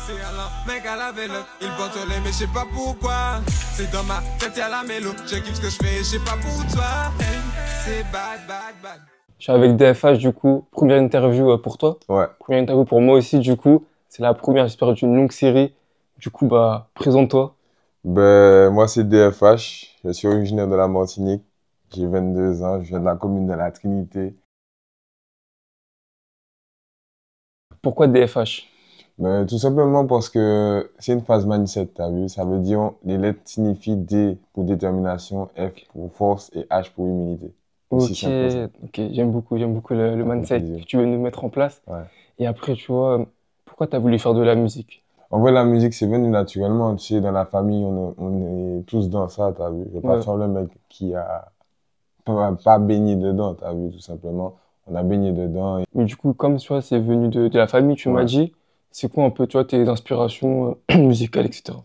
C'est un mec à la vélo, il porte les mais je sais pas pourquoi. C'est dans ma tête y'a la mélo, je kiffe ce que je fais, je sais pas pour toi. Hey, c'est bad, bad, bad. Je suis avec DFH du coup, première interview pour toi. Ouais. Première interview pour moi aussi du coup. C'est la première, j'espère, d'une longue série. Du coup, bah, présente-toi. Ben, moi, c'est DFH. Je suis originaire de la Martinique. J'ai 22 ans. Je viens de la commune de la Trinité. Pourquoi DFH? Ben, tout simplement parce que c'est une phase mindset, t'as vu? Ça veut dire, les lettres signifient D pour détermination, F pour force et H pour humilité. Aussi simple que ça. Ok, j'aime beaucoup le mindset que tu veux nous mettre en place. Ouais. Et après, tu vois, pourquoi tu as voulu faire de la musique? En vrai, la musique, c'est venu naturellement. Tu sais, dans la famille, on est tous dans ça, t'as vu? Je vais pas Ouais. faire le mec qui a pas baigné dedans, t'as vu, tout simplement. On a baigné dedans. Mais du coup, comme tu vois, c'est venu de la famille, tu m'as Ouais. dit, c'est quoi un peu, tu vois, tes inspirations musicales, etc.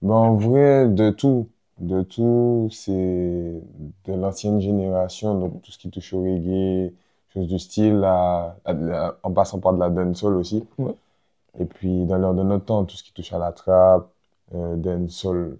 Ben, en vrai, de tout. De tout, c'est de l'ancienne génération, donc tout ce qui touche au reggae, choses du style, en passant par de la dancehall aussi. Ouais. Et puis, dans l'heure de notre temps, tout ce qui touche à la trap, dancehall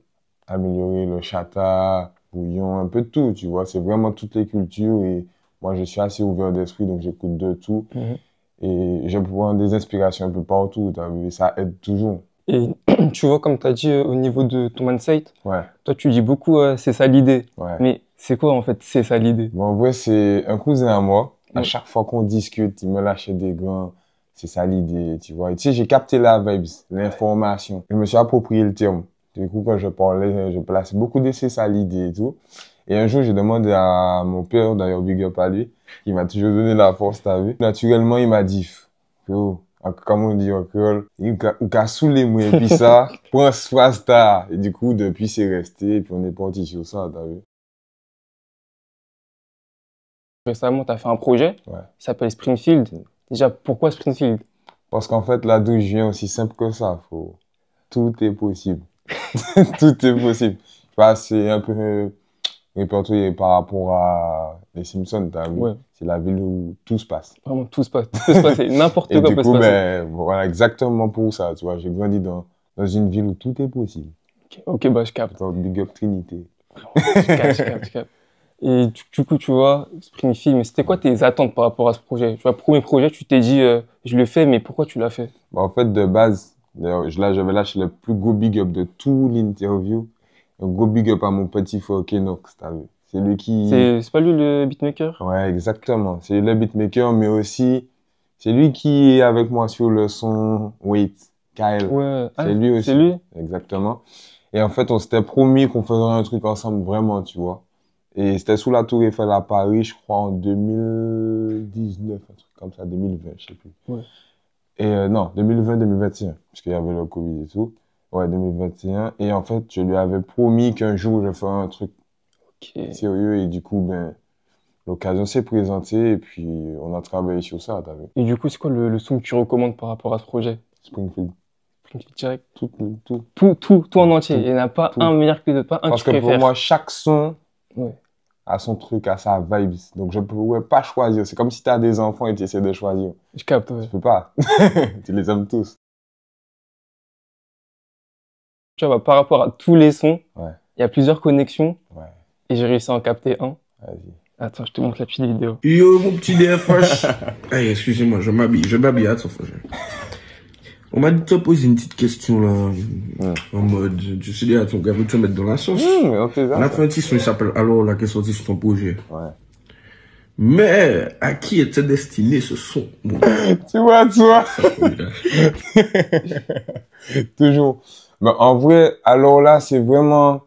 amélioré, le chata, bouillon, un peu de tout, tu vois. C'est vraiment toutes les cultures et moi, je suis assez ouvert d'esprit, donc j'écoute de tout. Mhm. Et je prends des inspirations un peu partout, t'as vu, ça aide toujours. Et tu vois, comme tu as dit au niveau de ton mindset, Ouais, toi, tu dis beaucoup, c'est ça l'idée. ouais. Mais c'est quoi en fait, c'est ça l'idée? Bon, en vrai, c'est un cousin à moi. À Ouais. chaque fois qu'on discute, il me lâchait des grands. C'est ça l'idée, tu vois. Et tu sais, j'ai capté la vibes, l'information. Je me suis approprié le terme. Du coup, quand je parlais, je plaçais beaucoup de c'est ça l'idée et tout. Et un jour, j'ai demandé à mon père, d'ailleurs, big up à lui, qui m'a toujours donné la force, t'as vu. Naturellement, il m'a dit, frérot, comme on dit en créole, ou qu'a saoulé moi, et puis ça, prends ce phrase là. Et du coup, depuis, c'est resté, et puis on est parti sur ça, t'as vu. Récemment, tu as fait un projet, Ouais. qui s'appelle Springfield. Déjà, pourquoi Springfield? Parce qu'en fait, là d'où je viens, aussi simple que ça, tout est possible. Tout est possible. Tu vois, c'est un peu répertorié par rapport à les Simpsons, t'as vu? Ouais. C'est la ville où tout se passe. Vraiment, tout peut se passer. N'importe Et quoi du peut se coup, passer. ben, voilà, exactement pour ça, tu vois. J'ai grandi dans une ville où tout est possible. Ok, bah, je capte. Donc, big up Trinité. Je capte. Et du coup, tu vois, Springfield, mais c'était quoi tes attentes par rapport à ce projet? Tu vois, premier projet, tu t'es dit, je le fais, mais pourquoi tu l'as fait? Bah, en fait, de base, d'ailleurs, j'avais lâché le plus gros big up de tout l'interview. Un gros big up à mon petit frère Kenox, t'as vu? C'est lui qui... C'est pas lui le beatmaker? Ouais, exactement. C'est le beatmaker, mais aussi, c'est lui qui est avec moi sur le son Wait, Kyle. Ouais, ah, C'est lui aussi. c'est lui? Exactement. Et en fait, on s'était promis qu'on ferait un truc ensemble, vraiment, tu vois. Et c'était sous la Tour Eiffel à Paris, je crois, en 2019, un truc comme ça, 2020, je sais plus. Ouais. Et non, 2020-2021, parce qu'il y avait le Covid et tout. Ouais, 2021. Et en fait, je lui avais promis qu'un jour, je ferais un truc Ok. sérieux. Et du coup, ben, l'occasion s'est présentée et puis on a travaillé sur ça, t'as vu. Et du coup, c'est quoi le son que tu recommandes par rapport à ce projet? Springfield. Springfield direct. Tout. Tout en entier. Tout. Il n'y en a pas Tout. un meilleur que l'autre, pas un Parce que tu que pour préfères. moi, chaque son Ouais. a son truc, a sa vibes. Donc je ne pourrais pas choisir. C'est comme si tu as des enfants et tu essaies de choisir. Je capte, ouais. Tu peux pas. Tu les aimes tous. Tu vois, bah, par rapport à tous les sons, Ouais. il y a plusieurs connexions Ouais. et j'ai réussi à en capter un. Vas-y. Attends, je te montre la petite vidéo. Yo, mon petit DFH. Hey, excusez-moi, je m'habille, attends, frère. On m'a dit de te poser une petite question, là. En mode, tu sais, là, ton gars veut te mettre dans la sauce. On fait ça. On a fait un petit son, il s'appelle Alors, là, qui est sorti sur ton projet. Ouais. Mais, à qui était destiné ce son? Bon, Tu vois. Toujours. Mais en vrai, alors là, c'est vraiment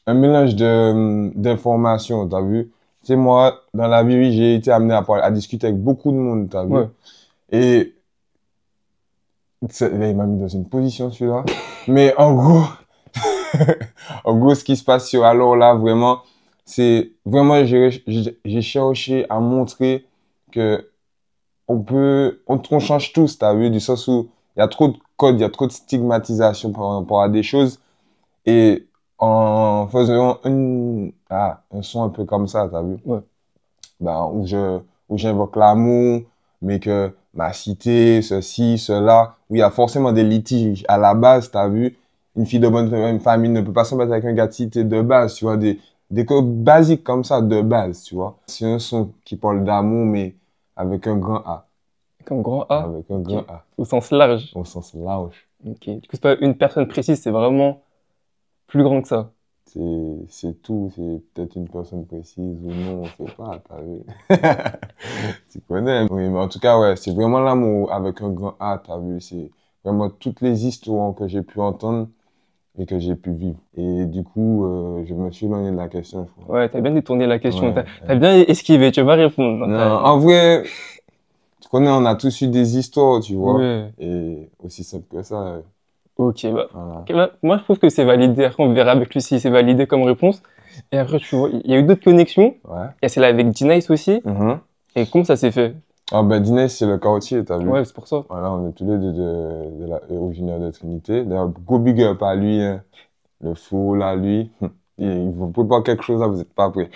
un mélange d'informations, t'as vu? Tu sais, moi, dans la vie, oui, j'ai été amené à discuter avec beaucoup de monde, t'as vu? Ouais. Et là, il m'a mis dans une position, celui-là. Mais en gros, en gros, ce qui se passe sur Alors là, vraiment, c'est vraiment, j'ai cherché à montrer que on change tous, t'as vu, du sens où il y a trop de codes, il y a trop de stigmatisation par rapport à des choses. Et en faisant un son un peu comme ça, t'as vu? Ouais. Ben, où j'invoque l'amour, mais que ma cité, ceci, cela, où il y a forcément des litiges. À la base, t'as vu, une fille de bonne famille ne peut pas se mettre avec un gars de cité de base, tu vois, des codes basiques comme ça, de base, tu vois. C'est un son qui parle d'amour, mais avec un grand A. Comme grand A, Avec un grand A, au sens large. au sens large. Ok. Du coup, c'est pas une personne précise, c'est vraiment plus grand que ça. C'est tout, c'est peut-être une personne précise ou non, on sait pas, t'as vu. Tu connais. Oui, mais en tout cas, ouais, c'est vraiment l'amour avec un grand A, t'as vu. C'est vraiment toutes les histoires que j'ai pu entendre et que j'ai pu vivre. Et du coup, je me suis éloigné de la question, je crois. Ouais, t'as bien détourné la question. Ouais, T'as bien esquivé, tu vas répondre. Non, en vrai, tu connais, on a tous eu des histoires, tu vois. Ouais. Et aussi simple que ça, Ok, bah. voilà. Ok, bah, moi, je trouve que c'est validé. Après, on verra avec lui si c'est validé comme réponse. Et après, tu vois, il y a eu d'autres connexions. Ouais. Et c'est là avec D-Nice aussi. Mhm. Et comment ça s'est fait? Ah ben, Dines, c'est le quartier, t'as vu. Ouais, c'est pour ça. Voilà, on est tous les deux originaires de Trinité. D'ailleurs, go big up à lui, hein. Le fou, là, lui. Il vous prépare quelque chose, là, vous êtes pas prêts.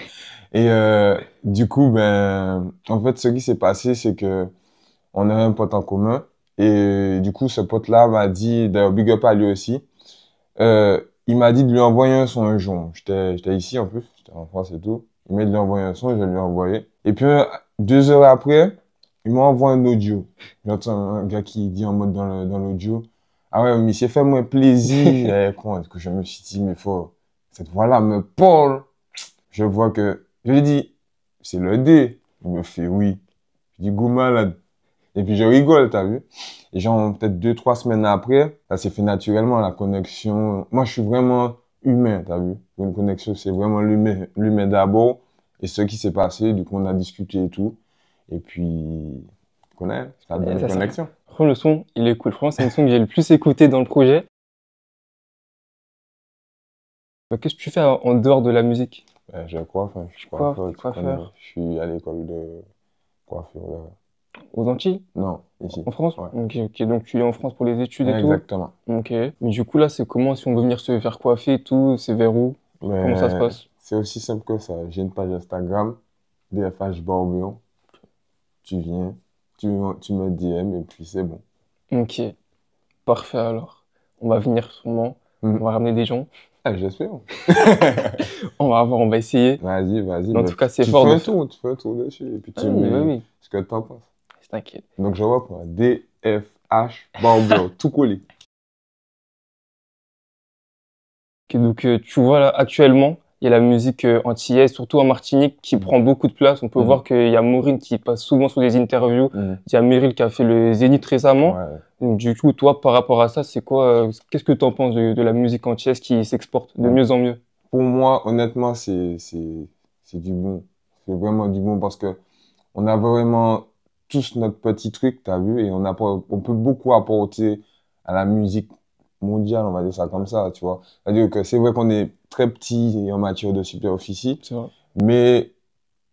Et du coup, ben, en fait, ce qui s'est passé, c'est que on avait un pote en commun. Et du coup, ce pote-là m'a dit, d'ailleurs, big up à lui aussi. Il m'a dit de lui envoyer un son un jour. J'étais ici, en plus. J'étais en France et tout. Il m'a dit de lui envoyer un son, je lui ai envoyé. Et puis, 2 heures après, il m'a envoyé un audio. J'entends un gars qui dit en mode dans l'audio, ah ouais, mais il s'est fait moins plaisir. Et quand je me suis dit, mais faut, cette voix-là me parle. Je vois que, je lui dis, c'est le D. Il me fait oui. Je dis, go malade. Et puis je rigole, t'as vu? Et genre, peut-être 2, 3 semaines après, ça s'est fait naturellement, la connexion. Moi, je suis vraiment humain, t'as vu? Une connexion, c'est vraiment l'humain d'abord. Et ce qui s'est passé, du coup, on a discuté et tout. Et puis, tu connais, ça donne une connexion. Franchement, le son, il est cool. Franchement, c'est le son que j'ai le plus écouté dans le projet. Qu'est-ce que tu fais en dehors de la musique? Je coiffe, hein, je suis Coiffes, coiffeur, tu coiffeur. connais. Je suis à l'école de coiffure. Aux Antilles? Non, ici. En France? Ouais. Ok. Donc tu es en France pour les études et Exactement. tout? Ok. Mais du coup, là, c'est comment si on veut venir se faire coiffer et tout? C'est vers où? Mais Comment ça se passe? c'est aussi simple que ça. J'ai une page Instagram, DFH Barbio. Tu viens, tu me DM et puis c'est bon. Ok. Parfait alors. On va venir sûrement. Mhm. On va ramener des gens. Ah, j'espère. On va voir, on va essayer. Vas-y. Mais en Mais tout cas, c'est tu fort fais de un faire. tour, tu fais un tour dessus et puis tu Ah me oui, bah dis oui. ce que t'en penses. T'inquiète. Donc je reprends. DFH Barbio, tout collé. Ok, donc tu vois là, actuellement, il y a la musique antillaise, surtout en Martinique, qui prend beaucoup de place. On peut Mhm. voir qu'il y a Maureen qui passe souvent sur des interviews. Mhm. Il y a Meryl qui a fait le Zénith récemment. Ouais. Donc, du coup, toi, par rapport à ça, c'est quoi, qu'est-ce que tu en penses de la musique antillaise qui s'exporte de Ouais. mieux en mieux? Pour moi, honnêtement, c'est du bon. C'est vraiment du bon parce que on a vraiment tous notre petit truc, t'as vu, et on peut beaucoup apporter à la musique mondiale, on va dire ça comme ça, tu vois. C'est-à-dire que c'est vrai qu'on est très petit en matière de superficie, C'est vrai. mais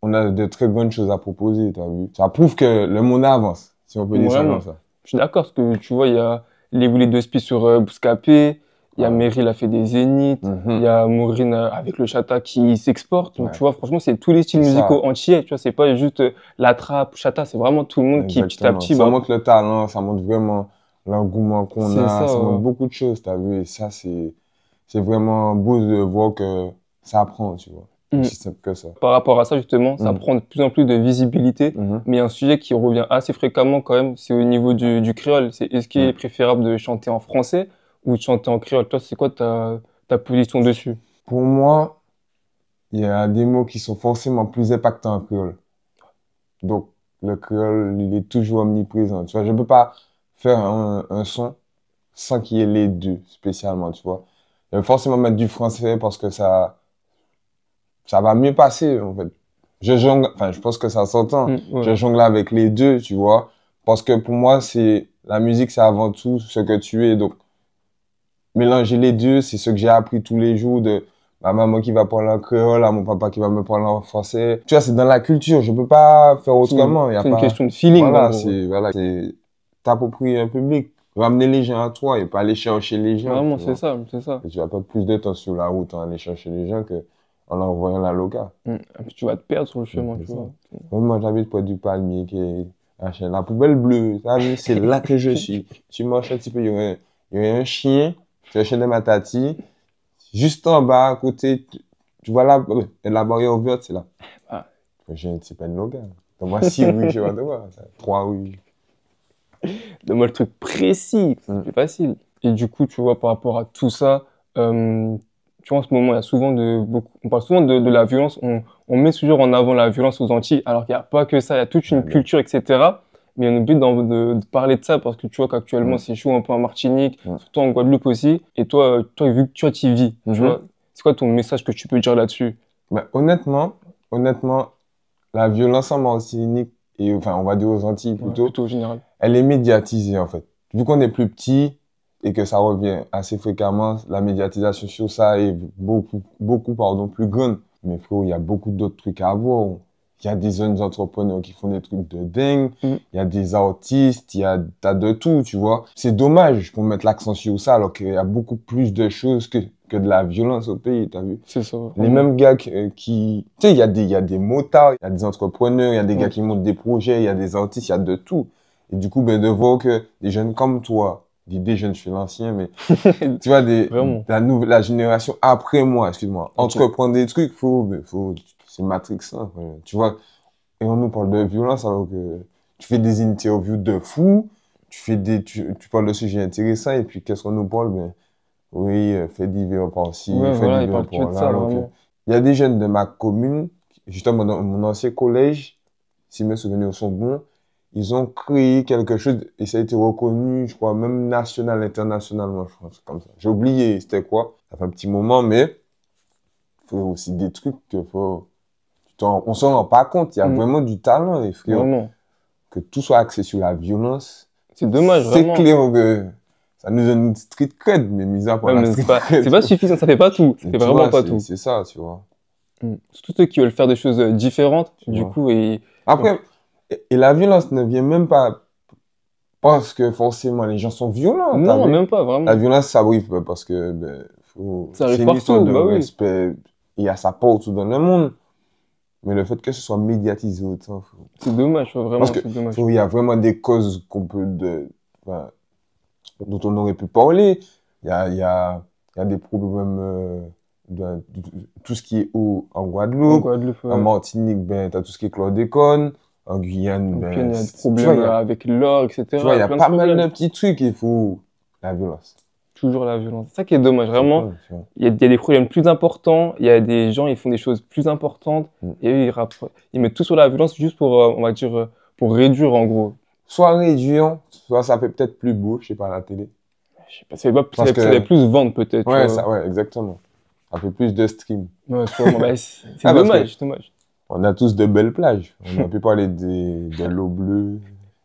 on a de très bonnes choses à proposer, t'as vu. Ça prouve que le monde avance, si on peut dire ça Vraiment. comme ça. Je suis d'accord, parce que tu vois, il y a les Willy de Spi sur Bouscapé, il y a Ouais. Meryl a fait des Zéniths, il y Mhm. a Maureen avec le Chata qui s'exporte. Donc, Ouais. tu vois, franchement, c'est tous les styles C'est ça. musicaux entiers. Tu vois, c'est pas juste la trappe, Chata, c'est vraiment tout le monde qui, petit à Exactement. petit, Ça bah, montre le talent, ça montre vraiment l'engouement qu'on c'est a, ça, ça montre ouais. beaucoup de choses, t'as vu, et ça, c'est vraiment beau de voir que ça prend, tu vois. Mm. Aussi simple que ça. Par rapport à ça, justement, ça Mhm. prend de plus en plus de visibilité. Mhm. Mais un sujet qui revient assez fréquemment quand même, c'est au niveau du créole. C'est est-ce qu'il est Mhm. préférable de chanter en français ou de chanter en créole? Toi, c'est quoi ta position dessus? Pour moi, il y a des mots qui sont forcément plus impactants en créole. Donc, le créole, il est toujours omniprésent. Tu vois, je peux pas faire un son sans qu'il y ait les deux, spécialement, tu vois. Je vais forcément mettre du français parce que ça va mieux passer, en fait. Je pense que ça s'entend. Ouais. Je jongle avec les deux, tu vois. Parce que pour moi, la musique, c'est avant tout ce que tu es. Donc, mélanger les deux, c'est ce que j'ai appris tous les jours de ma maman qui va parler en créole, à mon papa qui va me parler en français. Tu vois, c'est dans la culture. Je peux pas faire autrement. Il y a C'est une pas, question de feeling, voilà, en gros. c'est t'approprier un public. Ramener les gens à toi et pas aller chercher les gens. Vraiment, tu c'est vois. ça, c'est ça. Et tu vas perdre plus de temps sur la route en aller chercher les gens que en leur envoyant la loca. Et puis tu vas te perdre sur le chemin, C'est tu ça. vois. Moi, j'habite près du Palmier, qui est La poubelle bleue, t'as vu, c'est là que je suis. Tu marches un petit peu, il y aurait un chien, c'est le chien de ma tati. Juste en bas, à côté, tu vois la barrière ouverte, c'est là. Ah. J'ai un petit peu de loga. Donne-moi 6 rues, je vais te voir. 3 rues. Donne-moi le truc précis, c'est plus facile. Et du coup, tu vois, par rapport à tout ça, tu vois, en ce moment, il y a souvent on parle souvent de la violence, on met toujours en avant la violence aux Antilles, alors qu'il n'y a pas que ça, il y a toute une culture, etc. Mais on oublie de parler de ça parce que tu vois qu'actuellement, c'est chaud un peu en Martinique, surtout en Guadeloupe aussi. Et toi, vu que tu y vis, tu vois, c'est quoi ton message que tu peux dire là-dessus? Ben, honnêtement, la violence en Martinique, et enfin, on va dire aux Antilles plutôt, Plutôt au général. elle est médiatisée en fait. Vu qu'on est plus petit et que ça revient assez fréquemment, la médiatisation sur ça est beaucoup plus grande. Mais frérot, il y a beaucoup d'autres trucs à voir. Il y a des jeunes entrepreneurs qui font des trucs de dingue. Il y a des artistes, t'as de tout, tu vois. C'est dommage qu'on mette l'accent sur ça alors qu'il y a beaucoup plus de choses que de la violence au pays, t'as vu? C'est ça. Les mêmes gars qui, tu sais, il y a des motards, il y a des entrepreneurs, il y a des gars qui montent des projets, il y a des artistes, il y a de tout. Et du coup, ben, de voir que des jeunes comme toi, des jeunes, je suis l'ancien, mais tu vois, la génération après moi, excuse-moi, entreprendre des trucs, c'est matrixant, tu vois. Et on nous parle de violence alors que tu fais des interviews de fous, tu parles de sujets intéressants et puis qu'est-ce qu'on nous parle? Ben, oui, fait divers par-ci, fait divers par-là. Il y a des jeunes de ma commune, justement dans mon ancien collège, si mes souvenirs sont bons, ils ont créé quelque chose et ça a été reconnu, je crois, même national, internationalement, je crois, c'est comme ça. J'ai oublié c'était quoi, ça fait un petit moment, mais il faut aussi des trucs on s'en rend pas compte, il y a vraiment du talent, les frères. Vraiment. Que tout soit axé sur la violence. C'est dommage, vraiment. C'est clair que ça nous donne une street cred, mais mis à part c'est pas suffisant, ça fait pas tout. C'est vraiment pas tout. C'est ça, tu vois. Surtout ceux qui veulent faire des choses différentes, du coup, Après, et la violence ne vient même pas parce que forcément les gens sont violents. Non, même pas, vraiment. La violence, ça arrive parce que, ça arrive partout, de respect. Il y a ça partout dans le monde. Mais le fait que ce soit médiatisé autant, c'est dommage, vraiment. Parce que il y a vraiment des causes dont on aurait pu parler. Il y a des problèmes de tout ce qui est eau en Guadeloupe. En Martinique, ben, t'as tout ce qui est chlordécone. En Guyane, ben, il y a des problèmes avec l'or, etc. Tu vois, il y a pas mal de petits trucs, il faut la violence. Toujours la violence. C'est ça qui est dommage, vraiment. Il y a des problèmes plus importants, il y a des gens, ils font des choses plus importantes, et eux, ils mettent tout sur la violence juste pour, on va dire, pour réduire, en gros. Soit réduire, soit ça fait peut-être plus beau, je sais pas, à la télé. Je sais pas, ça fait plus vendre, peut-être. Ouais, exactement. Ça fait plus de stream. Ouais, c'est dommage, dommage. On a tous de belles plages. On a pu parler de l'eau bleue,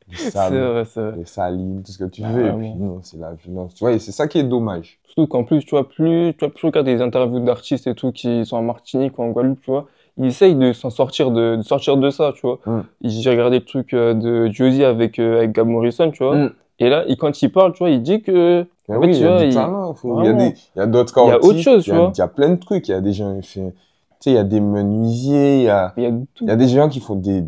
du sable, des salines, tout ce que tu veux. Et puis non, c'est la violence. Tu vois, et c'est ça qui est dommage. Surtout qu'en plus, tu vois, plus tu regardes des interviews d'artistes et tout qui sont en Martinique ou en Guadeloupe, tu vois, ils essayent de sortir de ça, tu vois. J'ai regardé le truc de Josie avec Gab Morrison, tu vois. Et là, quand il parle, tu vois, il dit que... En fait, il y a du talent. Il y a d'autres artistes. Il y a autre chose, tu vois. Il y a plein de trucs. Il y a des gens qui font... Tu sais, il y a des menuisiers, il y a des gens qui font des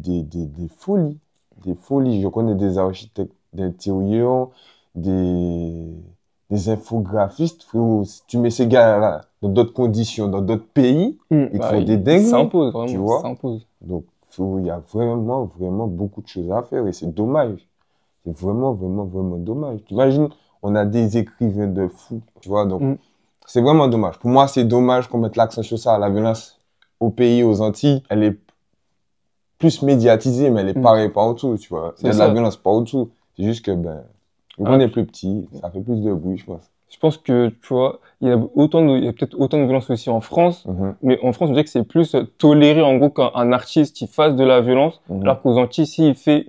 folies. Des folies. Je connais des architectes d'intérieur, des infographistes. Frérot, si tu mets ces gars-là dans d'autres conditions, dans d'autres pays, ils te font des dingues. Ça s'impose, vraiment. Tu vois? Ça s'impose. Donc, il y a vraiment beaucoup de choses à faire et c'est dommage. C'est vraiment dommage. T'imagines, on a des écrivains de fous, tu vois, donc c'est vraiment dommage. Pour moi, c'est dommage qu'on mette l'accent sur ça. La violence au pays, aux Antilles, elle est plus médiatisée, mais elle est pareille partout, tu vois. Il y a de la violence partout. C'est juste que, on est plus petit, ça fait plus de bruit, je pense. Je pense que, tu vois, il y a peut-être autant de violence aussi en France, mais en France, on dirait que c'est plus toléré, en gros, qu'un artiste qui fasse de la violence, alors qu'aux Antilles, s'il fait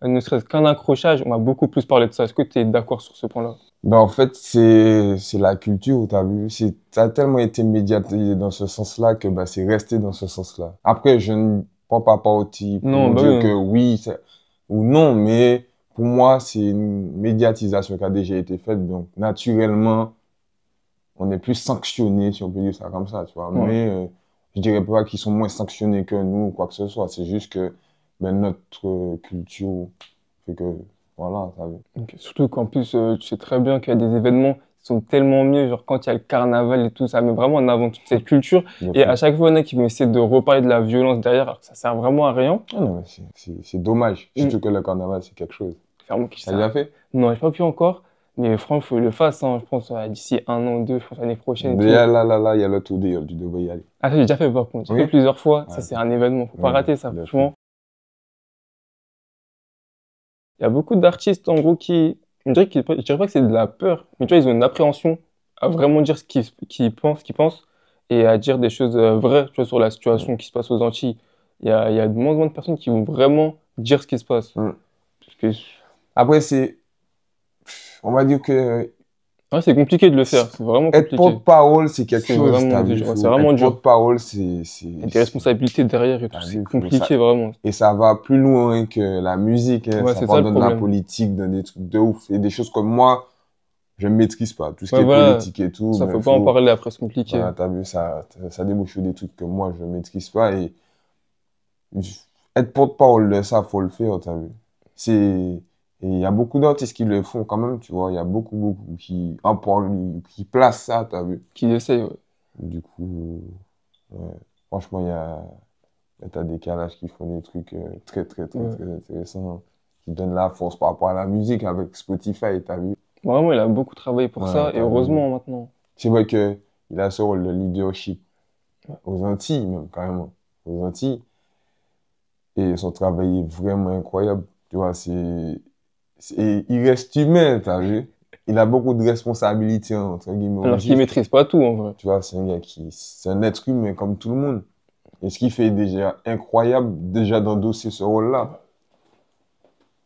ne serait-ce qu'un accrochage, on va beaucoup plus parler de ça. Est-ce que tu es d'accord sur ce point-là? En fait, c'est la culture, t'as vu. Ça a tellement été médiatisé dans ce sens-là que, c'est resté dans ce sens-là. Après, je ne prends pas parti pour dire que oui, ou non, mais pour moi, c'est une médiatisation qui a déjà été faite. Donc, naturellement, on est plus sanctionné, si on peut dire ça comme ça, tu vois. Mais, je dirais pas qu'ils sont moins sanctionnés que nous ou quoi que ce soit. C'est juste que, notre culture fait que, voilà, t'as vu. Ok. Surtout qu'en plus, tu sais très bien qu'il y a des événements qui sont tellement mieux, genre quand il y a le carnaval et tout, ça met vraiment en avant toute cette culture. De Et fou. à chaque fois, il y en a qui vont essayer de reparler de la violence derrière, alors que ça sert vraiment à rien. Ah non, mais c'est dommage. Mm. Surtout que le carnaval, c'est quelque chose. Clairement, qui T'as sert. déjà fait? Non, j'ai pas pu encore, mais franchement, faut que je le fasse, hein. Je pense d'ici 1 an ou 2, je pense l'année prochaine et tout. Là, il y a le tour des tu devrais y aller. Ah, ça, j'ai déjà fait par contre. J'ai Oui. fait plusieurs fois. Ça, Ouais. c'est un événement. Faut pas Ouais, rater ça, de fou. franchement. Il y a beaucoup d'artistes, en gros, je dirais pas que c'est de la peur, mais tu vois, ils ont une appréhension à vraiment dire ce qu'ils pensent, et à dire des choses vraies, tu vois, sur la situation qui se passe aux Antilles. Il y a de moins en moins de personnes qui vont vraiment dire ce qui se passe. Mm. Parce que, Après, on va dire que ouais, c'est compliqué de le faire. C'est vraiment être compliqué. porte-parole, c'est quelque C'est chose, vraiment t'as dur, vu. ouais, c'est vraiment être dur. porte-parole, Il y a des responsabilités derrière et tout. Ah, C'est oui, compliqué, vraiment. et ça va plus loin que la musique, hein. Ouais, Ça c'est parle ça, le de la problème. politique, de des trucs de ouf. Et des choses comme moi, je ne maîtrise pas. Tout ce qui Ouais, est voilà. politique et tout, Ça, ben, faut pas en parler après, c'est compliqué. voilà, t'as vu, ça débouche sur des trucs que moi, je ne maîtrise pas. Et être porte-parole de ça, faut le faire, t'as vu. Et il y a beaucoup d'artistes qui le font quand même, tu vois. Il y a beaucoup qui en parlent, qui placent ça, t'as vu. Qu'ils essayent, ouais. Du coup, ouais. Franchement, t'as des calages qui font des trucs très intéressants, qui donnent la force par rapport à la musique avec Spotify, t'as vu. Vraiment, il a beaucoup travaillé pour Ouais, ça, et t'as vu. heureusement maintenant. C'est vrai que il a ce rôle de leadership aux Antilles, même, carrément. Aux Antilles. Et son travail est vraiment incroyable. Tu vois, il reste humain, t'as vu. Il a beaucoup de responsabilités, entre guillemets, au Alors qu'il juste. maîtrise pas tout, en vrai. Tu vois, c'est un être humain comme tout le monde. Et ce qui fait déjà incroyable, déjà d'endosser ce rôle-là.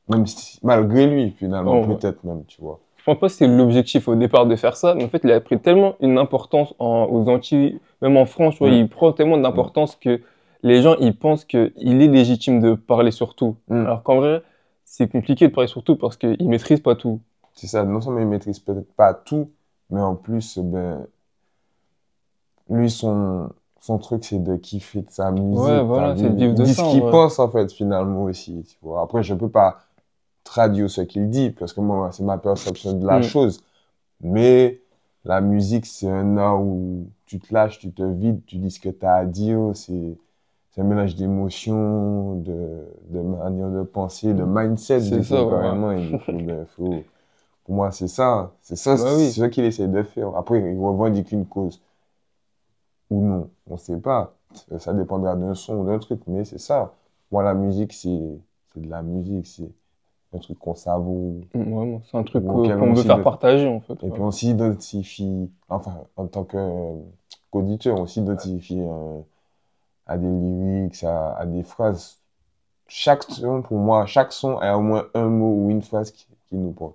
Même si, malgré lui, finalement, Oh, ouais. peut-être même, tu vois. Je pense pas que c'était l'objectif au départ de faire ça, mais en fait, il a pris tellement une importance aux Antilles, même en France, tu vois, il prend tellement d'importance que les gens, ils pensent qu'il est légitime de parler sur tout. Alors qu'en vrai, c'est compliqué de parler sur tout parce qu'il maîtrise pas tout. C'est ça, non seulement il maîtrise peut-être pas tout, mais en plus, ben, lui, son truc, c'est de kiffer de sa musique. Ouais, voilà, t'as c'est de vu. vivre Il de dit ça, ce en qu'il vrai. pense, en fait, finalement, aussi, tu vois. Après, je peux pas traduire ce qu'il dit, parce que moi, c'est ma perception de la chose. Mais la musique, c'est un art où tu te lâches, tu te vides, tu dis ce que tu as à dire. C'est un mélange d'émotions, de manière de penser, de mindset, C'est du ça, coup, ouais. carrément. Et du coup, ben, pour moi, c'est ça. C'est ça, Bah oui. c'est ce qu'il essaie de faire. Après, il revendique une cause ou non, on sait pas. Ça dépendra d'un son ou d'un truc, mais c'est ça. Moi, la musique, c'est de la musique, c'est un truc qu'on savoure. Vraiment, c'est un truc Auquel qu'on on veut s'y faire de- partager, en fait. Et puis on s'identifie, enfin, en tant qu'auditeur, on s'identifie à des lyrics, à des phrases. Chaque son, pour moi, chaque son a au moins un mot ou une phrase qui nous parle.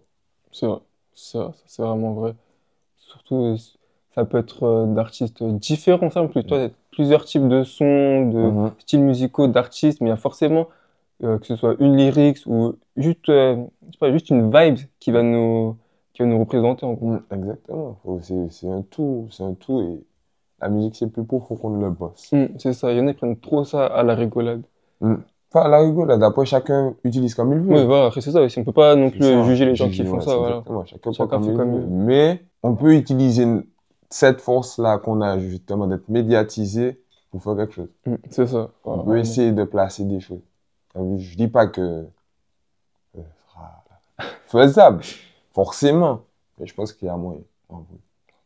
C'est vrai, c'est vraiment vrai. Surtout, ça peut être d'artistes différents, ça, en plus. Toi, il y a plusieurs types de sons, de styles musicaux, d'artistes, mais il y a forcément, que ce soit une lyrics ou juste, je sais pas, juste une vibe qui va nous représenter, en gros. Exactement. C'est un tout, et la musique, c'est plus profond qu'on ne le pense. C'est ça, il y en a qui prennent trop ça à la rigolade. Enfin, la rigolade, après, chacun utilise comme il veut. Oui, voilà, après, c'est ça aussi. On peut pas non C'est plus ça, juger les gens qui juger, font ouais, ça, c'est voilà. exactement. Chacun Chacun prend fait comme comme il il veut. veut. Mais on peut utiliser cette force-là qu'on a, justement, d'être médiatisé pour faire quelque chose. C'est ça. On Voilà, peut essayer de placer des choses. T'as vu, je dis pas que ce sera faisable, forcément, mais je pense qu'il y a moyen. En vrai.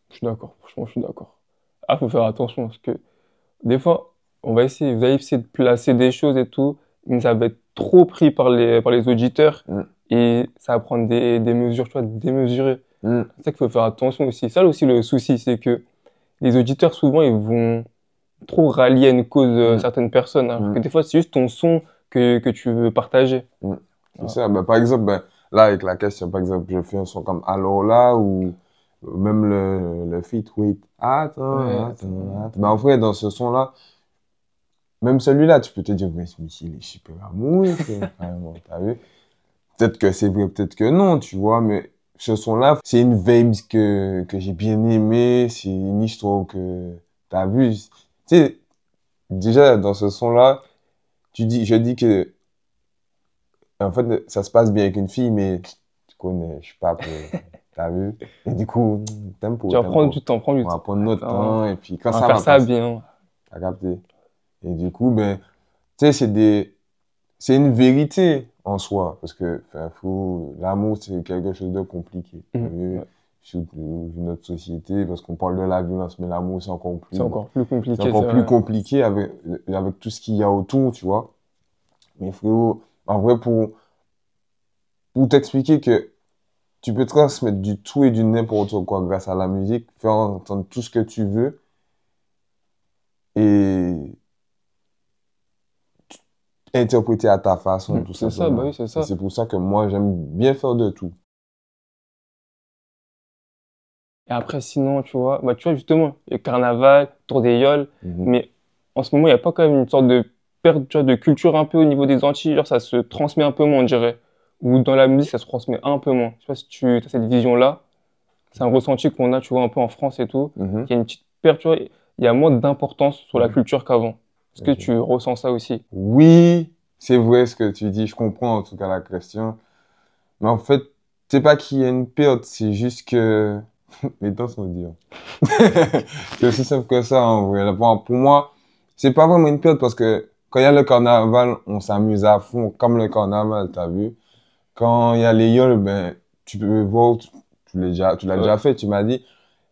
Je suis d'accord, franchement, je suis d'accord. Ah, faut faire attention, parce que des fois, vous allez essayer de placer des choses et tout, mais ça va être trop pris par les auditeurs, et ça va prendre des mesures, tu vois, démesurées. C'est ça qu'il faut faire attention aussi. Ça aussi, le souci, c'est que les auditeurs, souvent, ils vont trop rallier à une cause certaines personnes, alors que des fois, c'est juste ton son que tu veux partager. C'est ça. Ben, par exemple, ben, là, avec la question, par exemple, je fais un son comme Alors là, ou même le feat Wait, attends. Ben, en vrai, dans ce son-là, même celui-là, tu peux te dire, mais il est super amoureux, carrément, t'as vu? Peut-être que c'est vrai, peut-être que non, tu vois, mais ce son-là, c'est une vibe que j'ai bien aimé, c'est une histoire que t'as vu. Tu sais, déjà, dans ce son-là, je dis que en fait, ça se passe bien avec une fille, mais tu connais, je suis pas prêt. T'as vu? Et du coup, tempo, Tu vas prendre tempo. du temps, prendre du On va temps. prendre notre temps, et puis quand On va ça faire va ça passer, bien. t'as capté. Et du coup, ben, tu sais, c'est une vérité en soi, parce que, enfin, l'amour, c'est quelque chose de compliqué. T'as vu? Ouais. Surtout dans notre société, parce qu'on parle de la violence, mais l'amour, c'est encore C'est encore plus compliqué, c'est encore c'est plus vrai. compliqué avec tout ce qu'il y a autour, tu vois. Mais frérot, en vrai, pour t'expliquer que tu peux transmettre du tout et du n'importe quoi grâce à la musique, faire entendre tout ce que tu veux et interpréter à ta façon, tout C'est ça, simplement. bah oui, c'est Et ça. c'est pour ça que moi, j'aime bien faire de tout. Et après, sinon, tu vois, justement, le carnaval, Tour des Yoles, mais en ce moment, il n'y a pas quand même une sorte de perte, tu vois, de culture un peu au niveau des Antilles, genre ça se transmet un peu moins, on dirait. Ou dans la musique, ça se transmet un peu moins. Je sais pas si tu as cette vision-là. C'est un ressenti qu'on a, tu vois, un peu en France et tout. Mhm. Il y a une petite perte, tu vois, il y a moins d'importance sur la culture qu'avant. Est-ce que Ok. tu ressens ça aussi? Oui, c'est vrai ce que tu dis, je comprends en tout cas la question. Mais en fait, c'est pas qu'il y a une perte, c'est juste que les temps sont durs. C'est aussi simple que ça, en vrai. Pour moi, c'est pas vraiment une perte parce que quand il y a le carnaval, on s'amuse à fond, comme le carnaval, t'as vu. Quand il y a les yoles, ben, tu peux voir, tu l'as Ouais. déjà fait, tu m'as dit,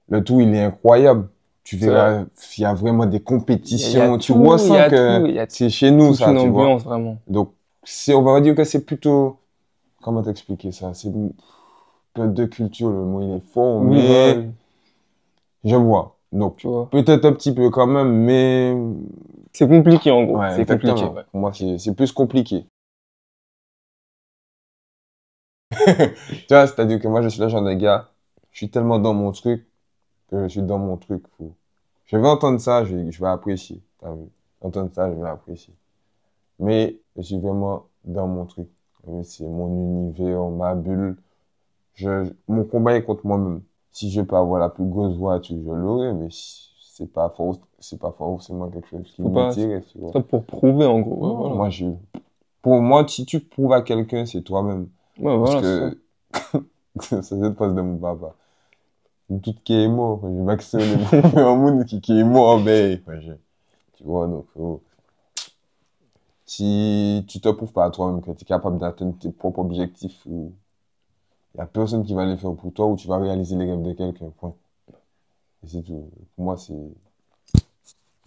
le tout, il est incroyable. Tu C'est verras, il y a vraiment des Il y compétitions, a tu tout, il y ressens a que tout, il y a c'est chez nous, toute ça, une tu vois. ambiance, vraiment. Donc, on va dire que c'est plutôt, comment t'expliquer ça? C'est peu de culture, le mot il est fort, Oui, mais voilà, je vois. Donc, tu vois. peut-être un petit peu quand même, mais C'est compliqué, en gros. ouais, C'est compliqué, exactement. ouais. Pour moi, c'est plus compliqué. Tu vois, c'est-à-dire que moi, je suis le genre de gars, je suis tellement dans mon truc que je suis dans mon truc. Je vais entendre ça, je vais apprécier. T'as vu? Entendre ça, je vais apprécier. Mais je suis vraiment dans mon truc. T'as vu? C'est mon univers, ma bulle. Mon combat est contre moi-même. Si je peux avoir la plus grosse voiture, je l'aurai, mais c'est pas forcément quelque chose qui Faut pas, m'attire, tu vois. c'est pas pour prouver, en gros. Ouais, Non, voilà. pour moi, si tu prouves à quelqu'un, c'est toi-même. Ouais, Parce voilà, c'est ça. que, c'est cette phrase de mon papa. Tout qui est mort, je maximum les un monde qui est mort, ben, tu vois, donc, si tu te prouves pas à toi-même que tu es capable d'atteindre tes propres objectifs, il y a personne qui va les faire pour toi ou tu vas réaliser les rêves de quelqu'un, point. Et c'est tout. Pour moi, il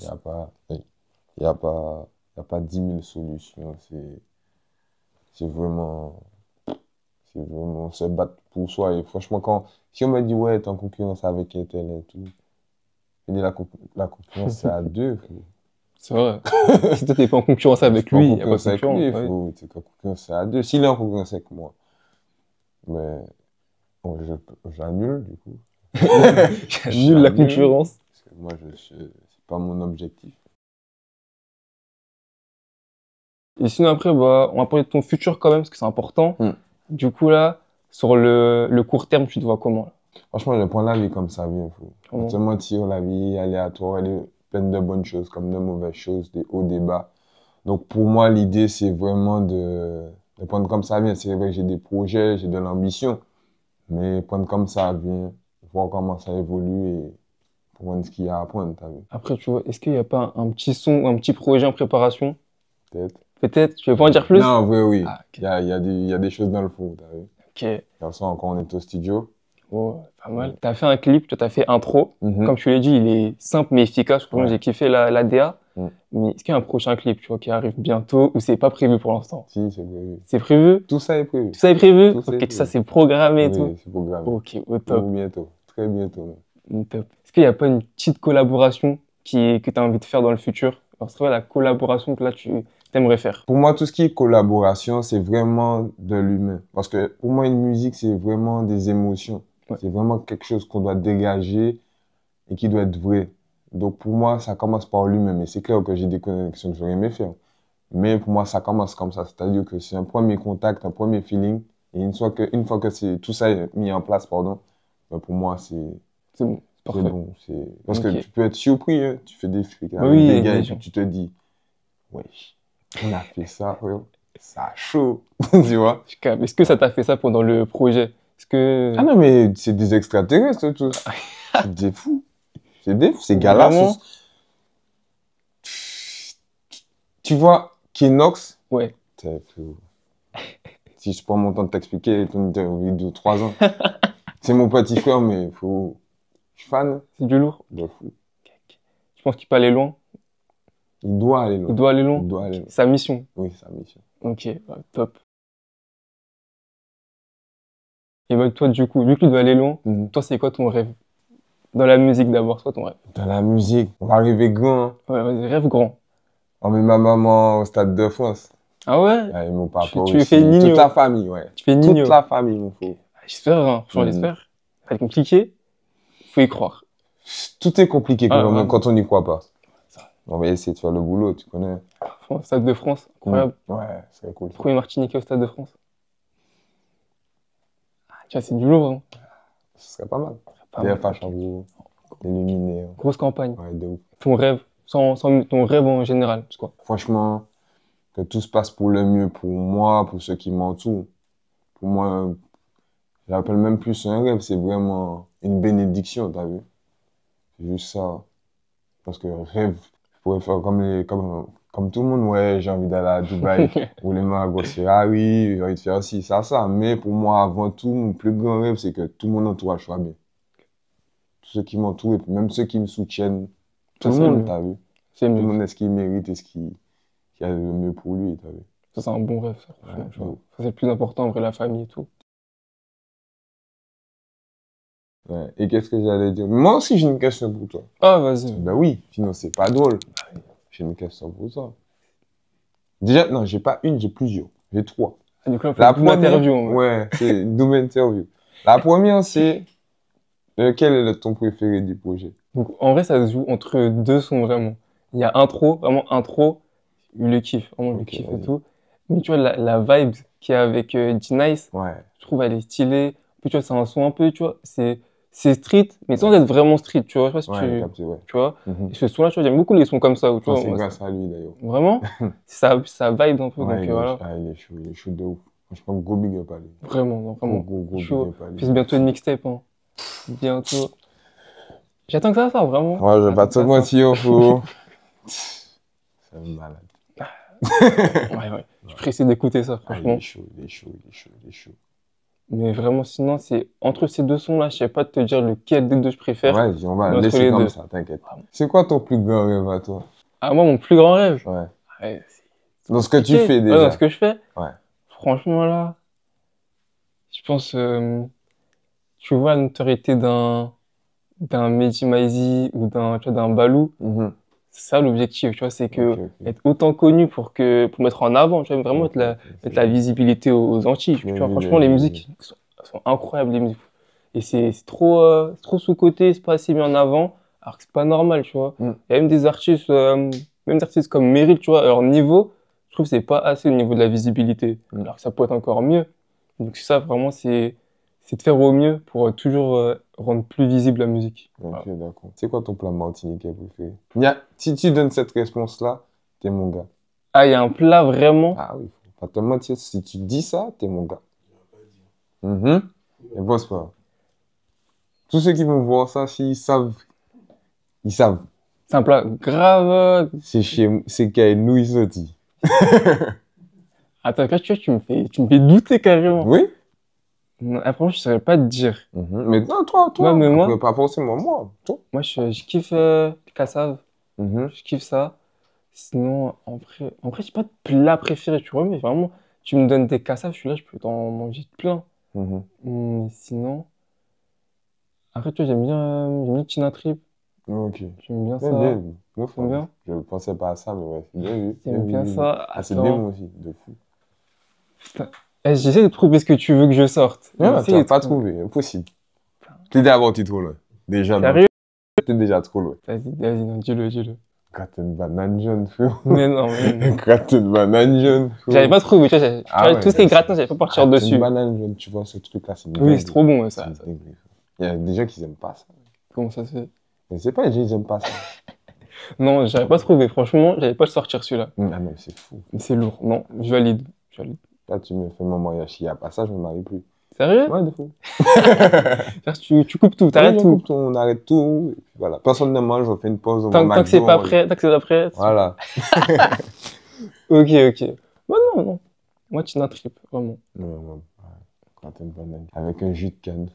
y a pas, il y a pas, il y a pas 10 000 solutions. C'est c'est vraiment se battre pour soi. Et franchement, si on me dit, ouais, t'es en concurrence avec un tel et tout, je dis, la concurrence, c'est à deux, frérot. C'est vrai. Si toi, t'es pas en concurrence Je suis avec pas en lui, il n'y a pas de concurrence avec concurrence. lui, Ouais. frérot. T'es en concurrence, c'est à deux. S'il est en concurrence avec moi, mais bon, j'annule, du coup. Nul la J'annule, concurrence. parce que moi, c'est pas mon objectif. Et sinon, après, bah, on va parler de ton futur quand même, parce que c'est important. Du coup, là, sur le court terme, tu te vois comment, là? Franchement, je prends la vie comme ça vient, frérot. Comment? Pas te mentir, la vie est aléatoire, elle est pleine de bonnes choses comme de mauvaises choses, des hauts, des bas. Donc, pour moi, l'idée, c'est vraiment de prendre comme ça vient. C'est vrai que j'ai des projets, j'ai de l'ambition, mais prendre comme ça vient, voir comment ça évolue et prendre ce qu'il y a à prendre, t'as vu? Après, tu vois, est-ce qu'il n'y a pas un petit son ou un petit projet en préparation? Peut-être. Peut-être? Tu veux pas en dire plus? Non, en vrai, oui. Ah, ok. Il y a des choses dans le fond, t'as vu? Ok. Hier soir, encore, on est au studio. Oh, pas mal. T'as fait un clip, tu as fait intro. Mhm. Comme tu l'as dit, il est simple mais efficace. Moi, Ouais. j'ai kiffé la DA. Mm. Mais est-ce qu'il y a un prochain clip, tu vois, qui arrive bientôt ou c'est pas prévu pour l'instant? Si, c'est prévu. C'est prévu? Tout ça est prévu. Tout ça est prévu? Tout ça est Ok, prévu. ça c'est programmé et tout. Oui, c'est programmé. Ok, au top. Pour bientôt. Très bientôt. Top. Est-ce qu'il n'y a pas une petite collaboration que tu as envie de faire dans le futur? Alors, c'est quoi la collaboration que là tu aimerais faire? Pour moi, tout ce qui est collaboration, c'est vraiment de l'humain. Parce que pour moi, une musique, c'est vraiment des émotions. Ouais. C'est vraiment quelque chose qu'on doit dégager et qui doit être vrai. Donc pour moi, ça commence par l'humain. Mais c'est clair que j'ai des connexions que j'aurais aimé faire. Mais pour moi, ça commence comme ça. C'est-à-dire que c'est un premier contact, un premier feeling. Et une fois que tout ça est mis en place, pardon, ben pour moi, C'est bon, c'est parfait. bon. Parce que Ok. tu peux être surpris, hein. Tu fais des frics Bah avec oui, des gars bien et sûr. puis tu te dis, wesh, on a fait ça, frérot. Ça chaud, tu vois. Est-ce que ça t'a fait ça pendant le projet? Est-ce que... Ah non, mais c'est des extraterrestres, tous. C'est des fous. C'est des fous. Ces gars-là, Vraiment? tu vois, Kenox, Ouais. Si je prends mon temps de t'expliquer ton interview de 3 ans, c'est mon petit frère, mais je suis fan C'est du lourd. de fou. Je pense qu'il peut aller loin. Il doit aller loin. Il doit aller loin. Il doit aller loin. Sa mission. Oui, sa mission. Ok, ouais, top. Et bah, toi, du coup, vu qu'il doit aller loin, toi, c'est quoi ton rêve? Dans la musique d'abord, c'est quoi ton rêve? Dans la musique, on va arriver grand. Hein. Ouais, vas-y, rêve grand. On met ma maman au Stade de France. Ah ouais? Et mon papa Tu aussi. fais Nino. Toute la famille, ouais. Tu fais Nino. Toute la famille, mon frère. J'espère, hein. Franchement, j'espère. Ça va être compliqué. Faut y croire. Tout est compliqué quand on n'y croit pas. Ça. On va essayer de faire le boulot, tu connais. Stade de France, incroyable. Ouais, c'est cool. Premier Martiniquais au Stade de France. Ah, tu vois, c'est du lourd, hein. Ce serait pas mal. Pas mal. DFH en gros, éliminé. Grosse campagne. Ouais, de ouf. Ton rêve, sans ton rêve en général, c'est quoi? Franchement, que tout se passe pour le mieux pour moi, pour ceux qui m'entourent. Pour moi, j'appelle même plus un rêve, c'est vraiment une bénédiction, t'as vu? C'est juste ça. Parce que rêve, je pourrais faire comme tout le monde, ouais, j'ai envie d'aller à Dubaï, rouler ma grosse Ferrari, j'ai envie de faire ci, ça. Mais pour moi, avant tout, mon plus grand rêve, c'est que tout mon entourage soit bien. Tous ceux qui m'entourent, et puis même ceux qui me soutiennent, tout le c'est monde, mieux. t'as vu? C'est Tout le mieux. monde est ce qu'il mérite et ce qui a le mieux pour lui, t'as vu? Ça, c'est un bon rêve, ça, franchement, Ouais, tu vois. ouais. Ça, c'est le plus important, en vrai, la famille et tout. Ouais. Et qu'est-ce que j'allais dire? Moi aussi, j'ai une question pour toi. Ah, vas-y. Ben oui, sinon c'est pas drôle. J'ai une question pour toi. Déjà, non, j'ai pas une, j'ai plusieurs. J'ai 3. Ah, du coup, on fait La une double première, interview, en vrai. ouais, c'est une double interview. La première, c'est quel est ton préféré du projet? Donc, en vrai, ça se joue entre deux sons, vraiment. Il y a intro, vraiment intro, le kiff, vraiment le Ok, kiff et vas-y. tout. Mais tu vois, la vibe qu'il y a avec D-Nice, Ouais. je trouve elle est stylée. Puis, tu vois, c'est un son un peu, tu vois, c'est street, mais sans être vraiment street, tu vois. Je sais pas si Ouais, capté, ouais. tu vois. Mhm. Et ce son-là, tu vois, j'aime beaucoup les sons comme ça. Où, tu Ça, vois, c'est moi, grâce à lui, d'ailleurs. vraiment, ça vibe un peu. Ouais, Donc, il voilà. est chaud de ouf. Franchement, gros big up à lui. Vraiment, non, vraiment. Gros Chaud. big up à lui. Puis, c'est bientôt une mixtape, hein. Bientôt. J'attends que ça sorte, vraiment. Ouais, je vais pas te J'attends que ça mentir, faut. C'est un malade. sorte. Ouais. Je suis pressé d'écouter ça, Ah, il franchement. est chaud, il est chaud, il est chaud, il est chaud. Mais vraiment, sinon, c'est entre ces deux sons-là, je sais pas te dire lequel des deux je préfère. Ouais, on va Entre laisser les comme deux. ça, t'inquiète. Vraiment. C'est quoi ton plus grand rêve à toi? Ah, moi, mon plus grand rêve. Ouais. Ouais, Dans ce que tu compliqué. fais Ouais, déjà. dans ce que je fais. Ouais. Franchement, là, je pense, tu vois, la notoriété d'un Mehdi Maizi ou d'un Balou, Mhm. c'est ça l'objectif, tu vois, c'est que Ok, ok. être autant connu pour mettre en avant, tu vois, vraiment Ok, mettre ok. la visibilité aux Antilles, tu vois, Oui, franchement, oui, les oui, musiques sont incroyables, les musiques. Et c'est trop sous-coté, c'est pas assez mis en avant, alors que c'est pas normal, tu vois. Mm. Il y a même des artistes comme Meryl, tu vois, à leur niveau, je trouve que c'est pas assez au niveau de la visibilité, Mm. alors que ça peut être encore mieux. Donc c'est ça, vraiment, c'est de faire au mieux pour toujours rendre plus visible la musique. Ok, d'accord. C'est quoi ton plat martiniquais préféré? Si tu donnes cette réponse-là, t'es mon gars. Ah, il y a un plat vraiment. Ah oui, faut pas te mentir. Si tu dis ça, t'es mon gars. Mhm. Et bon, c'est pas grave. Tous ceux qui vont voir ça, s'ils savent, ils savent. C'est un plat grave. C'est qu'à nous, ils sortent. Attends, là, tu me fais douter carrément. Oui? Non, franchement, je saurais pas te dire. Mhm. Mais non, toi. Ouais, mais moi- Après, pas forcément moi. Toi. Moi, je kiffe le cassave. Mhm. Je kiffe ça. Sinon, en vrai, j'ai pas de plat préféré, tu vois, mais vraiment, tu me donnes des cassaves, je suis là, je peux t'en manger plein. Mhm. Mais sinon, après, tu vois, j'aime bien Tina Trip. Ok. J'aime bien Bien, ça. bien vu. Ouf, J'aime bien. Je pensais pas à ça, mais ouais, c'est bien vu. J'aime bien vu. ça. Ah, c'est Attends. bien moi aussi, de fou. J'essaie de trouver ce que tu veux que je sorte. Non, J'essaie tu vas de pas trouver. trouver, impossible. T'es d'abord, t'es trop loin. Déjà, Sérieux? t'es déjà trop loin. Vas-y, non, dis-le. Gratte une banane jaune, frère. Mais non, mais non. Gratte une banane jaune, frère. J'avais pas trouvé, tu vois, Ah ouais, tout ce qui est mais gratin, j'allais pas partir Gratte dessus. une banane jaune, tu vois, ce truc-là, c'est une Oui, dinguerie. c'est trop bon, ouais, C'est ça. une dinguerie. Il y a des gens qui aiment pas ça. Comment ça se fait? Mais c'est pas, ils aiment pas ça. Non, j'avais pas trouvé, franchement, j'allais pas le sortir celui-là. Ah non, c'est fou. Mais c'est lourd, non, je valide. tu valides. Là, tu me fais mon mariage. S'il n'y a pas ça, je me marie plus. Sérieux? Ouais, de fou. Tu coupes tout, t'arrêtes Oui, tout. on coupe tout, on arrête tout. Et puis voilà. Personne ne mange, on fait une pause. On va au Tant que c'est McDo, pas prêt, tant que c'est pas prêt. Voilà. Ok, ok. Bah non, non. Moi, Tina Trip, vraiment. Non, non, ouais. Quand t'es une banane. Avec un jus de canne.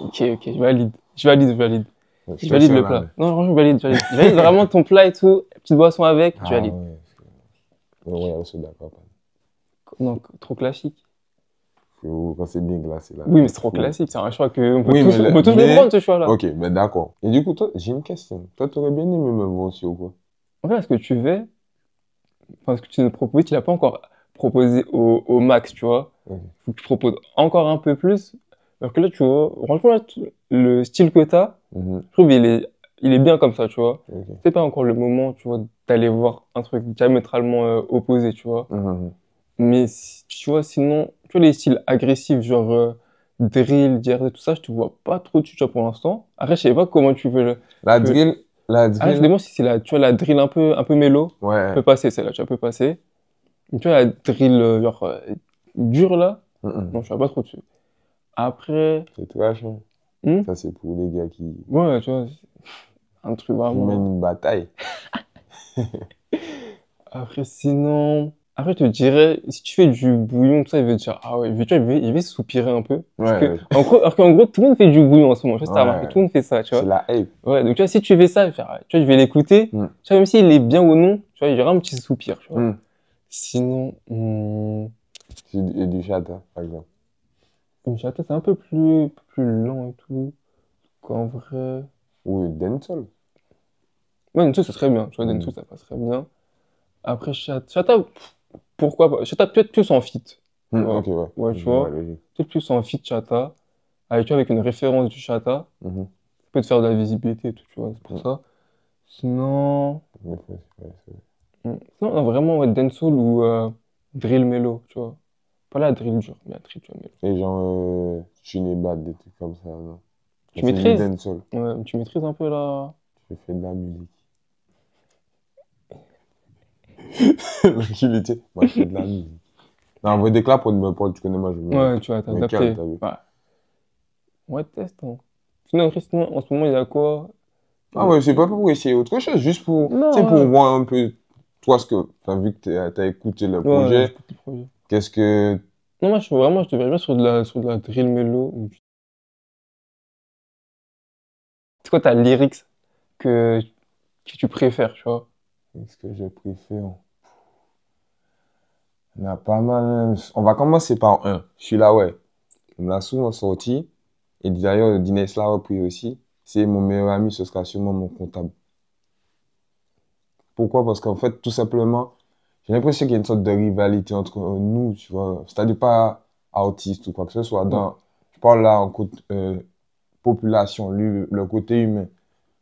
Ok, ok, je valide. Je valide, je valide. Ouais, Je valide le là, plat. mais- Non, franchement, je valide, je valide. Je valide vraiment ton plat et tout, petite boisson avec, je valide. Ouais. Ouais, je suis d'accord. Non, trop classique. Quand c'est bien glacé, là. Oui, mais c'est trop Faut- classique, c'est un choix que on peut Oui, tous, mais on peut tous mais- le prendre, ce choix-là. Ok, ben d'accord. Et du coup, toi, j'ai une question. Toi, t'aurais bien aimé me voir aussi ou quoi? En fait, ce que tu fais, enfin, ce que tu nous proposes, tu l'as pas encore proposé au max, tu vois. Ok. Faut que tu proposes encore un peu plus. Alors que là, tu vois, franchement, là, le style que t'as, Mhm, je trouve il est bien comme ça, tu vois. ok. C'est pas encore le moment, tu vois, d'aller voir un truc diamétralement opposé, tu vois. Mhm. Mais tu vois, sinon, tu vois, les styles agressifs, genre drill, JRD, tout ça, je te vois pas trop dessus, tu vois, pour l'instant. Après, je sais pas comment tu veux le. La tu veux- drill, la Ah, je me drill, demande si c'est tu vois, la drill un peu mélo. ouais. Peut passer, celle-là, tu vois, peut passer. Mais tu vois, la drill, genre, dure, là, Mhm. non, je suis pas trop dessus. Après, C'est trash, hein. hmm, Ça, c'est pour les gars qui ouais, tu vois, un truc mènent vraiment. une bataille. Après, sinon. Après, je te dirais, si tu fais du bouillon, tout ça, il va te dire, ah ouais, tu vois, il va soupirer un peu. Parce Ouais, que, ouais. alors qu'en gros, tout le monde fait du bouillon en ce moment. Je sais pas si t'as Ouais. remarqué, tout le monde fait ça, tu C'est vois. la hype. Ouais, donc tu vois, si tu fais ça, il va faire, tu vois, je vais l'écouter. Mm. Tu vois, même s'il est bien ou non, tu vois, il y aura un petit soupir, tu vois. Mm. Sinon, Et du chata, par exemple. une chata, c'est un peu plus lent et tout. Qu'en vrai. Ou dancehall. Ouais, Denso, ça serait bien. Tu vois, Denso, ça passerait bien. Après, chata, pourquoi pas. Chata, peut-être plus en feat. Ouais. Ok, ouais. Ouais, tu vois. logique. Peut-être plus en feat chata. Avec, tu vois, avec une référence du chata. Mhm. Ça peut te faire de la visibilité et tout, tu vois, c'est pour ça. Sinon, Ouais, sinon, non, vraiment, ouais, dancehall ou drill mellow, tu vois. Pas la drill dure, mais la drill, tu vois, mellow. Et genre, je n'ai bad, des trucs comme ça, non. Tu C'est du maîtrises? dancehall. Ouais, tu maîtrises un peu la. Je fais de la musique. L'enculé, moi, je fais de la musique. Non, en vrai, déclare pour me parler, tu connais moi, je me. Ouais, tu vois, t'as me adapté. calme, t'as vu. Ouais. Ouais, test, hein. Sinon, Christian, en ce moment, il y a quoi? Ah ouais, c'est pas pour essayer autre chose, juste pour, Non, tu sais, pour ouais. voir un peu, toi, ce que, enfin, vu que t'as écouté le Ouais, projet, j'écoute le projet. qu'est-ce que, Non, moi, je te verrais bien sur de la drill mellow. C'est quoi ta lyrics que, que tu préfères, tu vois? qu'est-ce que je préfère? Il y en a pas mal, hein. On va commencer par un. Celui-là, ouais. On me l'a souvent sorti. Et d'ailleurs, Dinès l'a repris aussi. C'est mon meilleur ami, ce sera sûrement mon comptable. Pourquoi? Parce qu'en fait, tout simplement, j'ai l'impression qu'il y a une sorte de rivalité entre nous, tu vois. C'est-à-dire pas artiste ou quoi que ce soit. Je parle là en population, lui, le côté humain.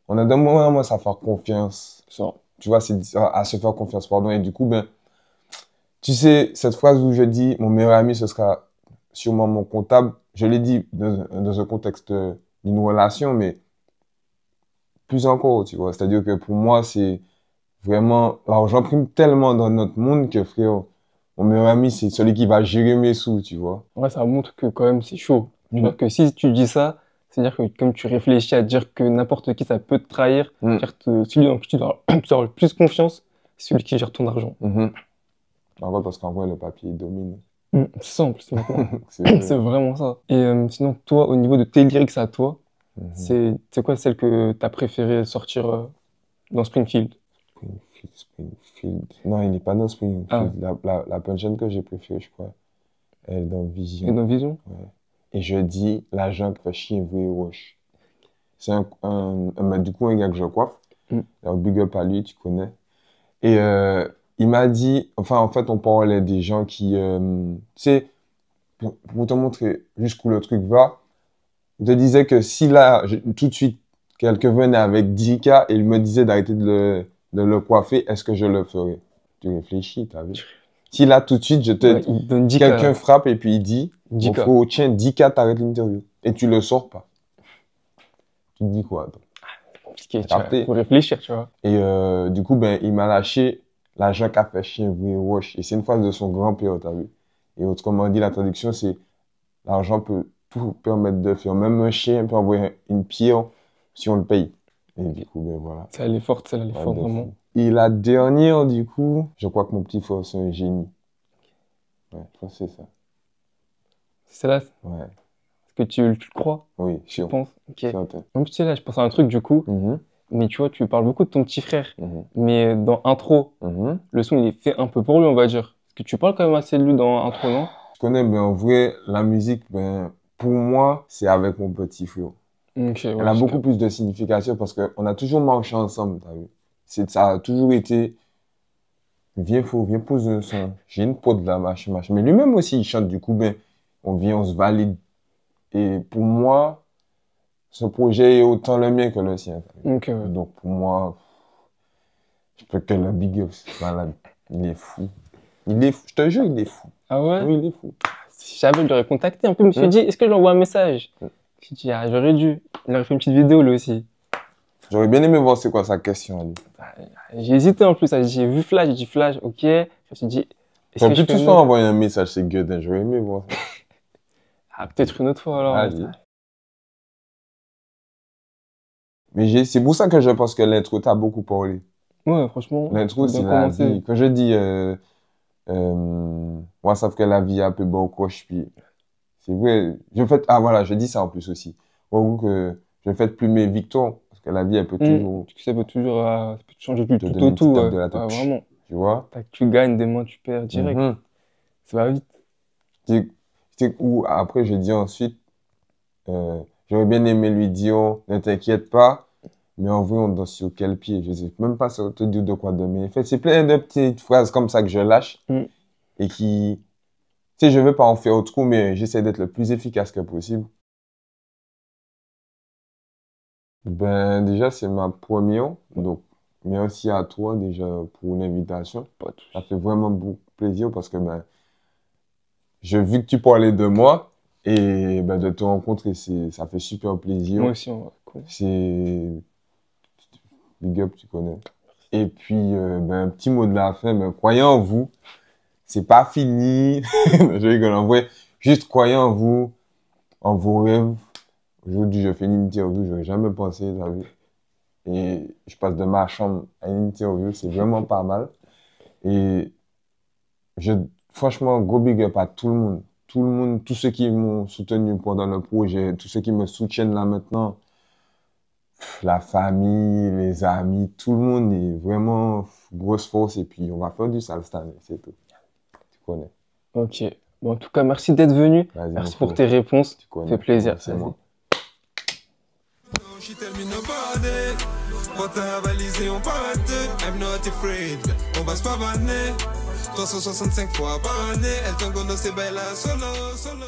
On a d'un moment à se faire confiance. Ça. Tu vois, c'est à se faire confiance, pardon. Et du coup, ben, tu sais, cette phrase où je dis mon meilleur ami, ce sera sûrement mon comptable, je l'ai dit dans un contexte d'une relation, mais plus encore, tu vois. C'est-à-dire que pour moi, c'est vraiment, l'argent prime tellement dans notre monde que, frère, mon meilleur ami, c'est celui qui va gérer mes sous, tu vois. Ouais, ça montre que quand même c'est chaud. Tu Mm. vois, que si tu dis ça, c'est-à-dire que comme tu réfléchis à dire que n'importe qui ça peut te trahir, Mm. celui en qui tu dois avoir le plus confiance, c'est celui qui gère ton argent. Mhm. En vrai, parce qu'en vrai, le papier il domine. C'est simple, c'est maintenant. C'est C'est vraiment ça. Et sinon, toi, au niveau de tes lyrics à toi, Mhm. c'est quoi celle que t'as préféré sortir dans Springfield? Springfield. Non, il n'est pas dans Springfield. Ah. La punchline que j'ai préférée, je crois, elle est dans Et Vision. dans Vision? Et je dis, la jungle fait chier vrai roche. C'est du coup, un gars que je coiffe. Mm. Alors, big up à lui, tu connais. Et il m'a dit, enfin, en fait, on parlait des gens qui, tu sais, pour te montrer jusqu'où le truc va, il te disait que si là, tout de suite, quelqu'un venait avec 10K et il me disait d'arrêter de le coiffer, est-ce que je le ferais? Tu réfléchis, t'as vu? Si là, tout de suite, Ouais, il donne 10K, quelqu'un là. frappe et puis il dit, 10K. mon frérot, tiens, 10K, t'arrêtes l'interview. Et tu le sors pas. Tu te dis quoi, toi? Compliqué, tu Capté. vois. Faut réfléchir, tu vois. Et du coup, ben, il m'a lâché l'argent qu'a fait chien vrai wash. Et c'est une phrase de son grand-père, t'as vu. Et autrement dit, la traduction, c'est l'argent peut tout permettre de faire. Même un chien peut envoyer une pierre si on le paye. Et du coup, ben voilà. Ça, elle est forte, celle-là, elle est Ouais, forte, de vraiment. fou. Et la dernière, du coup, je crois que mon petit frère, c'est un génie. Ouais, je pense que c'est ça. Celle-là, est-ce Ouais, que tu le crois, oui, tu sûr. penses? Ok. Certain. En plus, tu sais, là, je pense à un truc, du coup, Mhm, mais tu vois, tu parles beaucoup de ton petit frère. mhm, Mais dans Intro, mhm. le son, il est fait un peu pour lui, on va dire. Est-ce que tu parles quand même assez de lui dans Intro, non? Je connais, mais en vrai, la musique, ben, pour moi, c'est avec mon petit frère. Ok, ouais, Elle a je beaucoup capte. plus de signification parce qu'on a toujours marché ensemble, t'as vu. Ça a toujours été, viens, viens poser un son. J'ai une pote là, machin, machin. Mais lui-même aussi, il chante, du coup, ben, on vient, on se valide. Et pour moi, ce projet est autant le mien que le sien, t'as vu. Ok, ouais. Donc, pour moi, je peux que le big up, c'est malade. Il est fou. Il est fou. Je te jure, il est fou. Ah ouais? Oui, il est fou. Si j'avais, je l'aurais contacté. Un peu, je me suis dit, est-ce que je lui envoie un message? Je me suis dit, ah, j'aurais dû. Il aurait fait une petite vidéo, lui aussi. J'aurais bien aimé voir c'est quoi sa question à lui. J'ai hésité en plus. J'ai vu Flash, j'ai dit Flash, ok. Je me suis dit, est-ce J'aurais que je pu fais tout mieux? ça envoyer un message, c'est Guedin. J'aurais aimé voir ça. Ah, peut-être une autre fois alors. Allez. Mais c'est pour ça que je pense que l'intro t'a beaucoup parlé. Ouais, franchement. L'intro, bien c'est la commencé. vie. Quand je dis, moi, ça fait que la vie est un peu bon coche, puis c'est vrai. Voilà, je dis ça en plus aussi. Moi, que je fête plus mes victoires, parce que la vie, elle peut toujours Parce que ça peut toujours ça peut changer du te tout donner au une petite tout. tape Ouais. de la tête. Ouais, vraiment. Tu vois? Tac, tu gagnes, demain tu perds direct. Mhm. Ça va vite. Ou après, je dis ensuite, j'aurais bien aimé lui dire, ne t'inquiète pas, mais en vrai, on danse sur quel pied? Je sais même pas te dire de quoi donner. En fait, c'est plein de petites phrases comme ça que je lâche et qui, tu sais, je veux pas en faire trop, mais j'essaie d'être le plus efficace que possible. Ben, déjà, c'est ma première, donc merci à toi déjà pour l'invitation. Pas de Ça soucis. fait vraiment beaucoup plaisir parce que ben, j'ai vu que tu parlais de moi et ben, de te rencontrer, ça fait super plaisir. Moi aussi, on va. Cool. C'est big up, tu connais. Et puis, ben, un petit mot de la fin, ben, croyez en vous. C'est pas fini. Je rigole, en vrai. Juste croyez en vous, en vos rêves. Aujourd'hui, je fais une interview, j'aurais jamais pensé, t'as vu. Et je passe de ma chambre à une interview, c'est vraiment pas mal. Et franchement, gros big up à tout le monde. Tout le monde, tous ceux qui m'ont soutenu pendant le projet, tous ceux qui me soutiennent là maintenant. La famille, les amis, tout le monde est vraiment grosse force. Et puis, on va faire du sale cette année, c'est tout. Tu connais. Ok. Bon, en tout cas, merci d'être venu. Vas-y, Merci mon pour frère. tes réponses. Tu connais. Ça fait plaisir. C'est Vas-y. moi. She tell me nobody, but t'as balisé, on part à deux. I'm not afraid, on va se pavaner. 365 fois par année, elle t'en gondo, c'est belle solo, solo.